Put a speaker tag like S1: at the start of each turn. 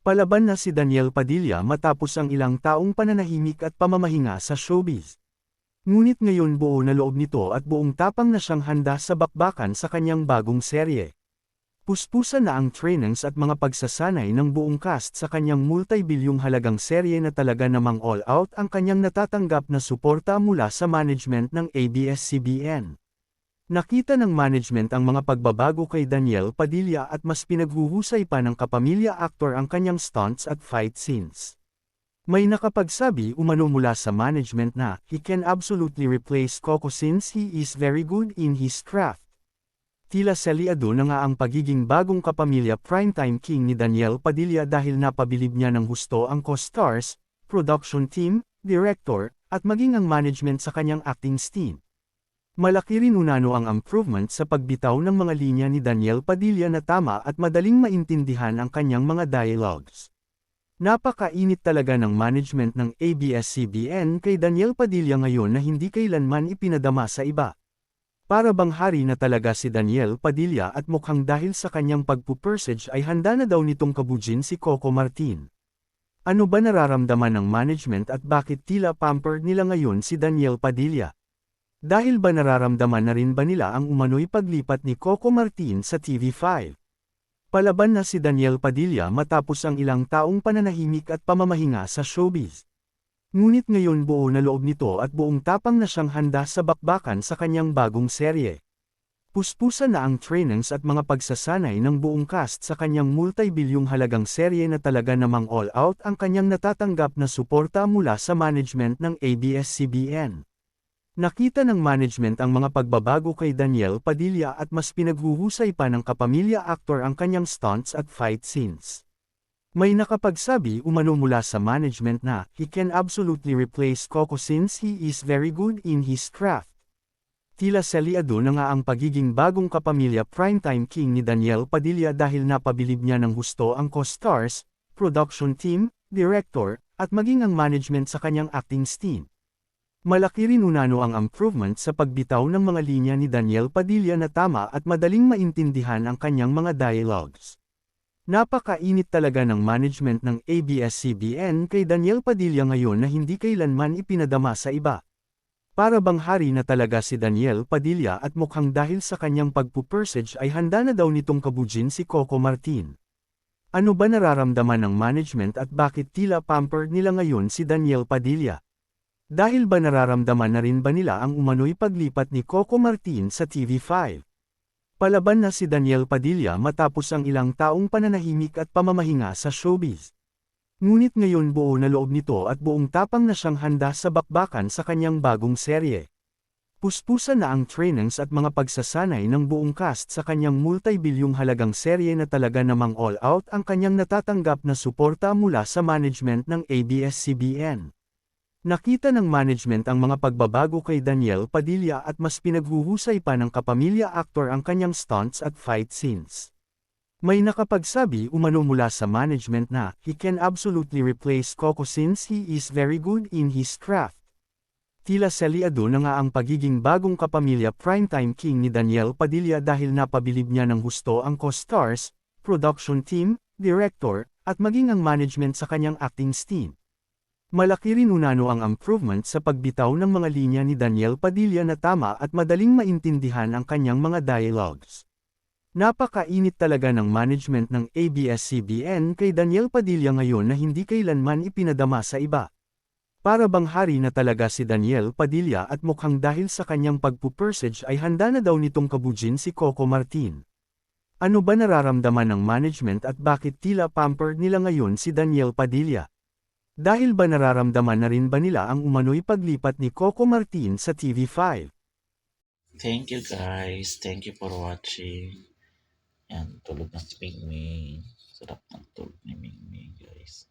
S1: Palaban na si Daniel Padilla matapos ang ilang taong pananahimik at pamamahinga sa showbiz. Ngunit ngayon buo na loob nito at buong tapang na siyang handa sa bakbakan sa kanyang bagong serye. Puspusan na ang trainings at mga pagsasanay ng buong cast sa kanyang multi-bilyong halagang serye na talaga namang all-out ang kanyang natatanggap na suporta mula sa management ng ABS-CBN. Nakita ng management ang mga pagbabago kay Daniel Padilla at mas pinaghuhusay pa ng kapamilya actor ang kanyang stunts at fight scenes. May nakapagsabi umano mula sa management na he can absolutely replace Coco since he is very good in his craft. Tila saliado na nga ang pagiging bagong kapamilya primetime king ni Daniel Padilla dahil napabilib niya ng husto ang co-stars, production team, director, at maging ang management sa kanyang acting team. Malaki rin unano ang improvement sa pagbitaw ng mga linya ni Daniel Padilla na tama at madaling maintindihan ang kanyang mga dialogues. Napakainit talaga ng management ng ABS-CBN kay Daniel Padilla ngayon na hindi kailanman ipinadama sa iba. Para bang hari na talaga si Daniel Padilla at mukhang dahil sa kanyang pagpupursage ay handa na daw nitong kabujin si Coco Martin. Ano ba nararamdaman ng management at bakit tila pampered nila ngayon si Daniel Padilla? Dahil ba nararamdaman na rin ba nila ang umano'y paglipat ni Coco Martin sa TV5? Palaban na si Daniel Padilla matapos ang ilang taong pananahimik at pamamahinga sa showbiz. Ngunit ngayon buo na loob nito at buong tapang na siyang handa sa bakbakan sa kanyang bagong serye. Puspusan na ang trainings at mga pagsasanay ng buong cast sa kanyang multi-bilyong halagang serye na talaga namang all-out ang kanyang natatanggap na suporta mula sa management ng ABS-CBN. Nakita ng management ang mga pagbabago kay Daniel Padilla at mas pinaghuhusay pa ng kapamilya actor ang kanyang stunts at fight scenes. May nakapagsabi umano mula sa management na he can absolutely replace Coco since he is very good in his craft. Tila saliado na nga ang pagiging bagong kapamilya primetime king ni Daniel Padilla dahil napabilib niya ng husto ang co-stars, production team, director, at maging ang management sa kanyang acting team. Malaki rin unano ang improvement sa pagbitaw ng mga linya ni Daniel Padilla na tama at madaling maintindihan ang kanyang mga dialogues. Napakainit talaga ng management ng ABS-CBN kay Daniel Padilla ngayon na hindi kailanman ipinadama sa iba. Para bang hari na talaga si Daniel Padilla at mukhang dahil sa kanyang pagpupursage ay handa na daw nitong kabujin si Coco Martin. Ano ba nararamdaman ng management at bakit tila pampered nila ngayon si Daniel Padilla? Dahil ba nararamdaman na rin ba nila ang umano'y paglipat ni Coco Martin sa TV5? Palaban na si Daniel Padilla matapos ang ilang taong pananahimik at pamamahinga sa showbiz. Ngunit ngayon buo na loob nito at buong tapang na siyang handa sa bakbakan sa kanyang bagong serye. Puspusan na ang trainings at mga pagsasanay ng buong cast sa kanyang multi-bilyong halagang serye na talaga namang all-out ang kanyang natatanggap na suporta mula sa management ng ABS-CBN. Nakita ng management ang mga pagbabago kay Daniel Padilla at mas pinaghuhusay pa ng kapamilya actor ang kanyang stunts at fight scenes. May nakapagsabi umano mula sa management na he can absolutely replace Coco since he is very good in his craft. Tila saliado na nga ang pagiging bagong kapamilya primetime king ni Daniel Padilla dahil napabilib niya ng husto ang co-stars, production team, director, at maging ang management sa kanyang acting team. Malaki rin unano ang improvement sa pagbitaw ng mga linya ni Daniel Padilla na tama at madaling maintindihan ang kanyang mga dialogues. Napakainit talaga ng management ng ABS-CBN kay Daniel Padilla ngayon na hindi kailanman ipinadama sa iba. Para bang hari na talaga si Daniel Padilla at mukhang dahil sa kanyang pagpupursage ay handa na daw nitong kabujin si Coco Martin. Ano ba nararamdaman ng management at bakit tila pampered nila ngayon si Daniel Padilla? Dahil ba nararamdaman na rin ba nila ang umano'y paglipat ni Coco Martin sa TV5?
S2: Thank you guys. Thank you for watching. Yan, tulog na si Mingming. Sarap ng tulog ni Mingming guys.